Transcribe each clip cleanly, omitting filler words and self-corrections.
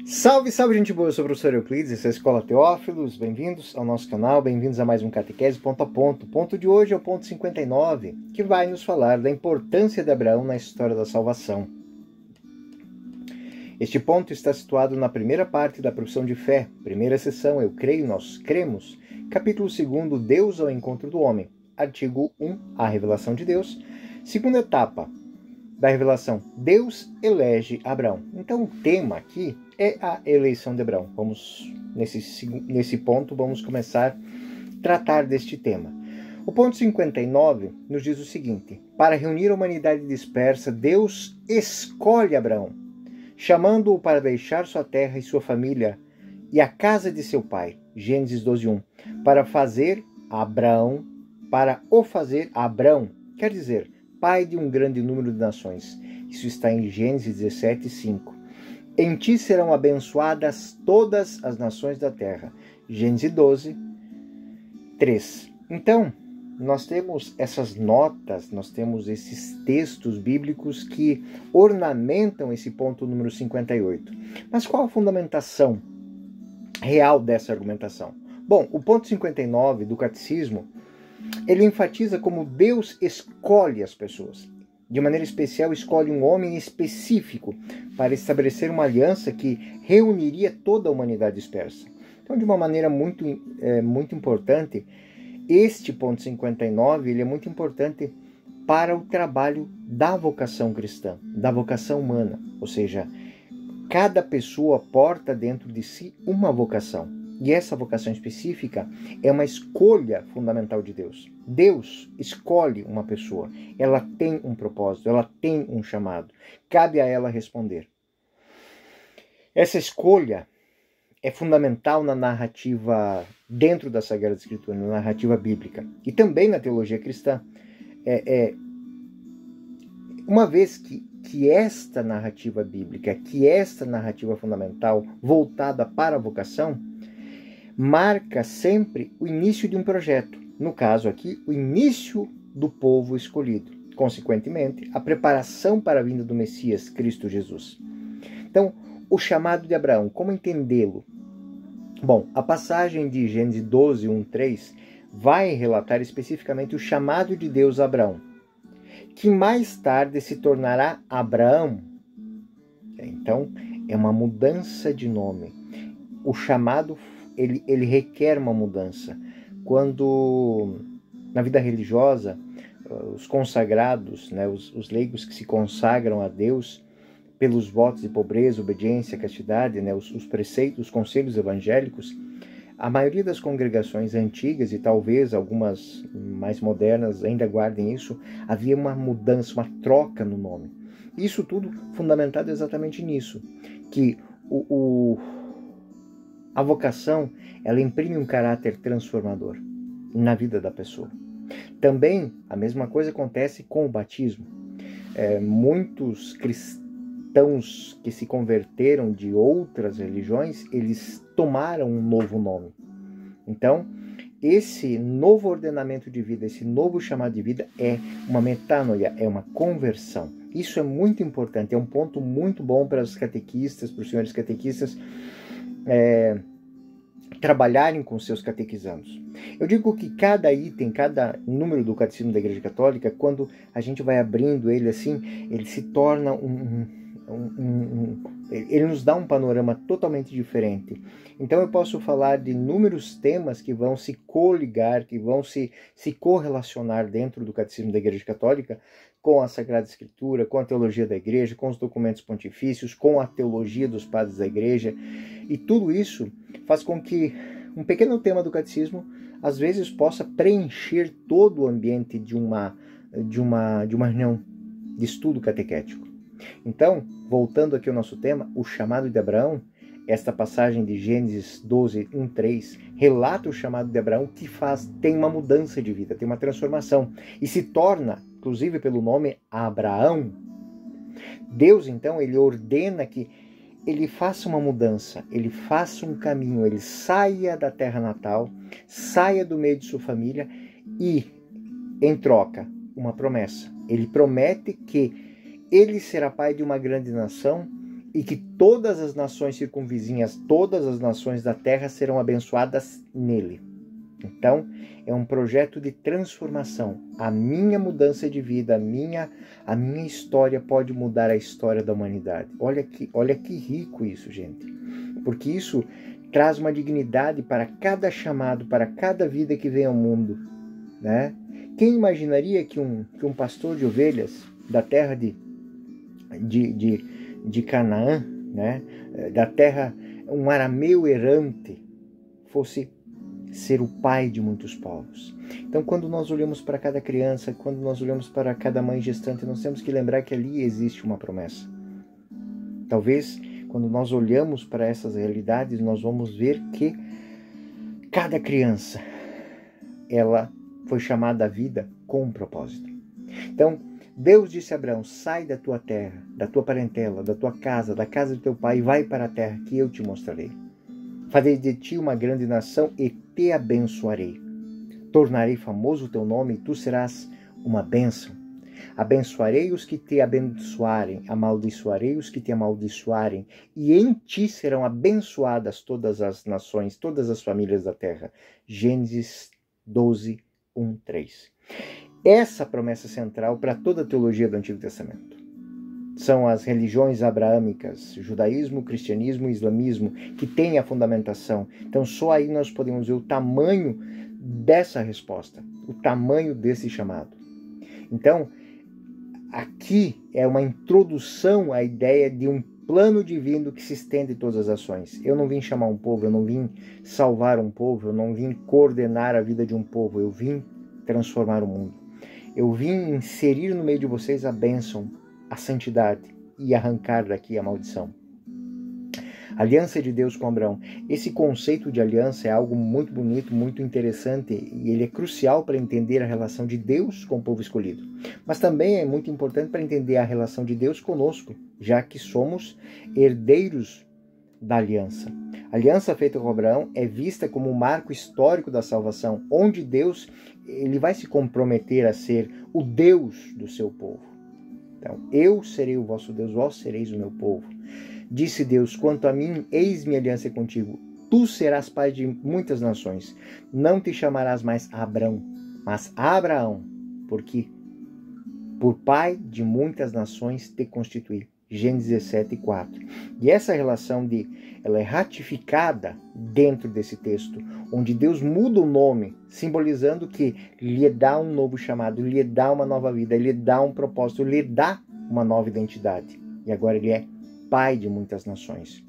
Salve, salve, gente boa! Eu sou o professor Euclides, essa é a Escola Teófilos. Bem-vindos ao nosso canal, bem-vindos a mais um Catequese Ponto a Ponto. O ponto de hoje é o ponto 59, que vai nos falar da importância de Abraão na história da salvação. Este ponto está situado na primeira parte da profissão de fé, primeira seção, Eu Creio, Nós Cremos, capítulo 2, Deus ao Encontro do Homem, artigo 1, A Revelação de Deus, segunda etapa da revelação, Deus elege Abraão. Então o tema aqui é a eleição de Abraão. Nesse ponto, vamos começar a tratar deste tema. O ponto 59 nos diz o seguinte: para reunir a humanidade dispersa, Deus escolhe Abraão, chamando-o para deixar sua terra e sua família e a casa de seu pai. Gênesis 12:1. Para o fazer Abrão, quer dizer, pai de um grande número de nações. Isso está em Gênesis 17:5. Em ti serão abençoadas todas as nações da terra. Gênesis 12:3. Então, nós temos essas notas, nós temos esses textos bíblicos que ornamentam esse ponto número 58. Mas qual a fundamentação real dessa argumentação? Bom, o ponto 59 do Catecismo, ele enfatiza como Deus escolhe as pessoas. De maneira especial, escolhe um homem específico para estabelecer uma aliança que reuniria toda a humanidade dispersa. Então, de uma maneira muito importante, este ponto 59 ele é muito importante para o trabalho da vocação cristã, da vocação humana. Ou seja, cada pessoa porta dentro de si uma vocação. E essa vocação específica é uma escolha fundamental de Deus. Deus escolhe uma pessoa. Ela tem um propósito, ela tem um chamado. Cabe a ela responder. Essa escolha é fundamental na narrativa dentro da Sagrada Escritura, na narrativa bíblica. E também na teologia cristã. Uma vez que esta narrativa bíblica, que esta narrativa fundamental voltada para a vocação, marca sempre o início de um projeto. No caso aqui, o início do povo escolhido. Consequentemente, a preparação para a vinda do Messias, Cristo Jesus. Então, o chamado de Abraão, como entendê-lo? Bom, a passagem de Gênesis 12:1-3 vai relatar especificamente o chamado de Deus a Abraão, que mais tarde se tornará Abraão. Então, é uma mudança de nome. O chamado ele requer uma mudança. Quando, na vida religiosa, os consagrados, os leigos que se consagram a Deus pelos votos de pobreza, obediência, castidade, os preceitos, os conselhos evangélicos, a maioria das congregações antigas, e talvez algumas mais modernas ainda guardem isso, havia uma mudança, uma troca no nome. Isso tudo fundamentado exatamente nisso, que a vocação, ela imprime um caráter transformador na vida da pessoa. Também, a mesma coisa acontece com o batismo. Muitos cristãos que se converteram de outras religiões, eles tomaram um novo nome. Então, esse novo ordenamento de vida, esse novo chamado de vida é uma metanoia, é uma conversão. Isso é muito importante, é um ponto muito bom para os catequistas, para os senhores catequistas, trabalharem com seus catequizandos. Eu digo que cada item, cada número do Catecismo da Igreja Católica, quando a gente vai abrindo ele assim, ele se torna ele nos dá um panorama totalmente diferente. Então eu posso falar de inúmeros temas que vão se coligar, que vão se correlacionar dentro do Catecismo da Igreja Católica com a Sagrada Escritura, com a teologia da Igreja, com os documentos pontifícios, com a teologia dos padres da Igreja. E tudo isso faz com que um pequeno tema do Catecismo, às vezes, possa preencher todo o ambiente de uma reunião de estudo catequético. Então, voltando aqui ao nosso tema, o chamado de Abraão, esta passagem de Gênesis 12:1-3 relata o chamado de Abraão que tem uma mudança de vida, tem uma transformação e se torna, inclusive pelo nome Abraão. Deus, então, ele ordena que ele faça uma mudança, ele faça um caminho, ele saia da terra natal, saia do meio de sua família e, em troca, uma promessa. Ele promete que ele será pai de uma grande nação e que todas as nações circunvizinhas, todas as nações da terra serão abençoadas nele. Então, é um projeto de transformação. A minha mudança de vida, a minha história pode mudar a história da humanidade. Olha que rico isso, gente. Porque isso traz uma dignidade para cada chamado, para cada vida que vem ao mundo, né? Quem imaginaria que um pastor de ovelhas da terra de Canaã, né? Da terra, um arameu errante, fosse ser o pai de muitos povos. Então, quando nós olhamos para cada criança, quando nós olhamos para cada mãe gestante, nós temos que lembrar que ali existe uma promessa. Talvez, quando nós olhamos para essas realidades, nós vamos ver que cada criança, ela foi chamada à vida com um propósito. Então, Deus disse a Abraão: sai da tua terra, da tua parentela, da tua casa, da casa do teu pai, e vai para a terra que eu te mostrarei. Farei de ti uma grande nação e te abençoarei. Tornarei famoso o teu nome e tu serás uma bênção. Abençoarei os que te abençoarem, amaldiçoarei os que te amaldiçoarem, e em ti serão abençoadas todas as nações, todas as famílias da terra. Gênesis 12, 1, 3. Essa promessa central para toda a teologia do Antigo Testamento. São as religiões abraâmicas, judaísmo, cristianismo e islamismo, que têm a fundamentação. Então, só aí nós podemos ver o tamanho dessa resposta, o tamanho desse chamado. Então, aqui é uma introdução à ideia de um plano divino que se estende a todas as ações. Eu não vim chamar um povo, eu não vim salvar um povo, eu não vim coordenar a vida de um povo, eu vim transformar o mundo. Eu vim inserir no meio de vocês a bênção, a santidade e arrancar daqui a maldição. Aliança de Deus com Abraão. Esse conceito de aliança é algo muito bonito, muito interessante, e ele é crucial para entender a relação de Deus com o povo escolhido. Mas também é muito importante para entender a relação de Deus conosco, já que somos herdeiros da aliança. A aliança feita com Abraão é vista como um marco histórico da salvação, onde Deus ele vai se comprometer a ser o Deus do seu povo. Então, eu serei o vosso Deus, vós sereis o meu povo. Disse Deus: quanto a mim, eis minha aliança contigo. Tu serás pai de muitas nações. Não te chamarás mais Abrão, mas Abraão, porque por pai de muitas nações te constituí. Gênesis 17, 4. E essa relação ela é ratificada dentro desse texto, onde Deus muda o nome, simbolizando que lhe dá um novo chamado, lhe dá uma nova vida, lhe dá um propósito, lhe dá uma nova identidade. E agora ele é pai de muitas nações.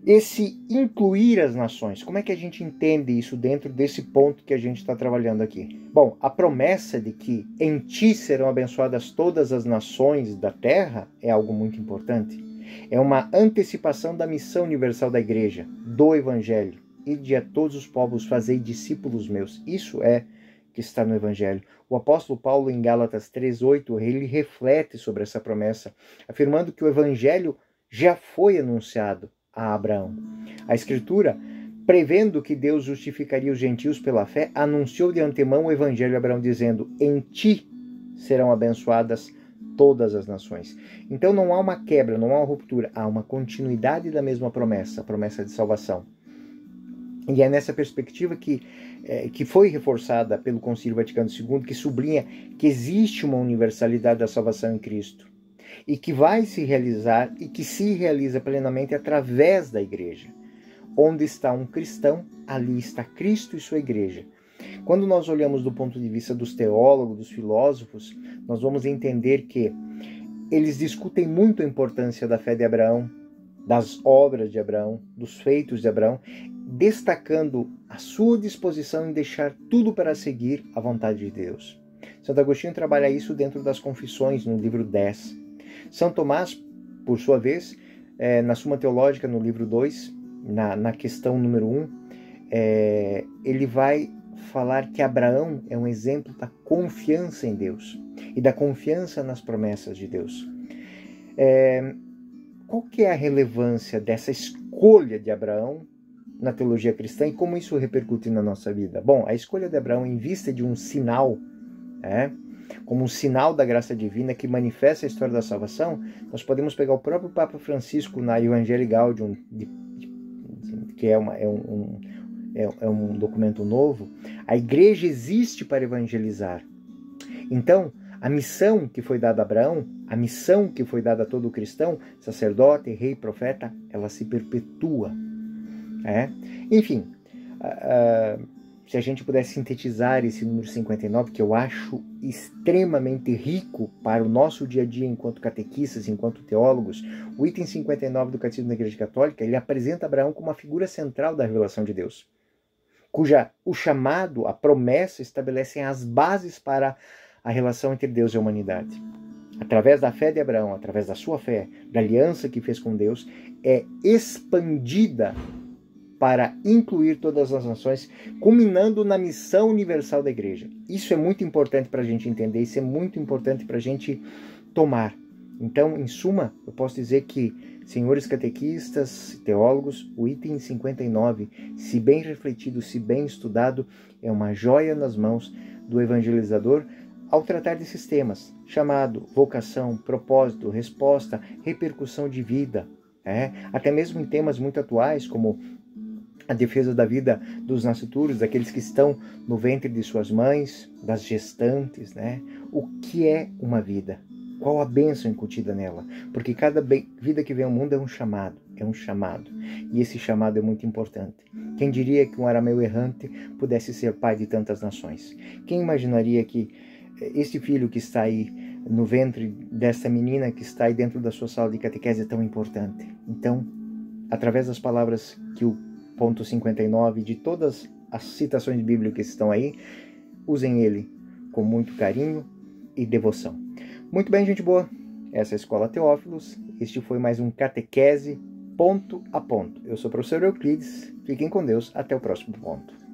Esse incluir as nações, como é que a gente entende isso dentro desse ponto que a gente está trabalhando aqui? Bom, a promessa de que em ti serão abençoadas todas as nações da terra é algo muito importante. É uma antecipação da missão universal da igreja, do evangelho. Ide a todos os povos, fazei discípulos meus. Isso é que está no evangelho. O apóstolo Paulo, em Gálatas 3:8, ele reflete sobre essa promessa, afirmando que o evangelho já foi anunciado a Abraão. A Escritura, prevendo que Deus justificaria os gentios pela fé, anunciou de antemão o evangelho a Abraão, dizendo: em ti serão abençoadas todas as nações. Então não há uma quebra, não há uma ruptura, há uma continuidade da mesma promessa, a promessa de salvação. E é nessa perspectiva que foi reforçada pelo Concílio Vaticano II, que sublinha que existe uma universalidade da salvação em Cristo, e que vai se realizar e que se realiza plenamente através da igreja. Onde está um cristão, ali está Cristo e sua igreja. Quando nós olhamos do ponto de vista dos teólogos, dos filósofos, nós vamos entender que eles discutem muito a importância da fé de Abraão, das obras de Abraão, dos feitos de Abraão, destacando a sua disposição em deixar tudo para seguir a vontade de Deus. Santo Agostinho trabalha isso dentro das Confissões, no livro 10. São Tomás, por sua vez, na Suma Teológica, no livro 2, na questão número 1, ele vai falar que Abraão é um exemplo da confiança em Deus e da confiança nas promessas de Deus. Qual que é a relevância dessa escolha de Abraão na teologia cristã e como isso repercute na nossa vida? Bom, a escolha de Abraão em vista de um sinal, como um sinal da graça divina que manifesta a história da salvação, nós podemos pegar o próprio Papa Francisco na Evangelii Gaudium, que é um documento novo. A igreja existe para evangelizar. Então, a missão que foi dada a Abraão, a missão que foi dada a todo cristão, sacerdote, rei, profeta, ela se perpetua. Enfim, se a gente pudesse sintetizar esse número 59, que eu acho extremamente rico para o nosso dia a dia enquanto catequistas, enquanto teólogos, o item 59 do Catecismo da Igreja Católica, ele apresenta Abraão como uma figura central da revelação de Deus, cuja o chamado, a promessa, estabelecem as bases para a relação entre Deus e a humanidade. Através da fé de Abraão, através da sua fé, da aliança que fez com Deus, é expandida para incluir todas as nações, culminando na missão universal da igreja. Isso é muito importante para a gente entender, isso é muito importante para a gente tomar. Então, em suma, eu posso dizer que, senhores catequistas, teólogos, o item 59, se bem refletido, se bem estudado, é uma joia nas mãos do evangelizador ao tratar desses temas, chamado vocação, propósito, resposta, repercussão de vida. Até mesmo em temas muito atuais, como a defesa da vida dos nascituros, daqueles que estão no ventre de suas mães, das gestantes, O que é uma vida? Qual a bênção incutida nela? Porque cada vida que vem ao mundo é um chamado. E esse chamado é muito importante. Quem diria que um arameu errante pudesse ser pai de tantas nações? Quem imaginaria que este filho que está aí no ventre dessa menina que está aí dentro da sua sala de catequese é tão importante? Então, através das palavras que o ponto 59 de todas as citações bíblicas que estão aí, usem ele com muito carinho e devoção. Muito bem, gente boa. Essa é a Escola Teófilos. Este foi mais um Catequese Ponto a Ponto. Eu sou o professor Euclides. Fiquem com Deus. Até o próximo ponto.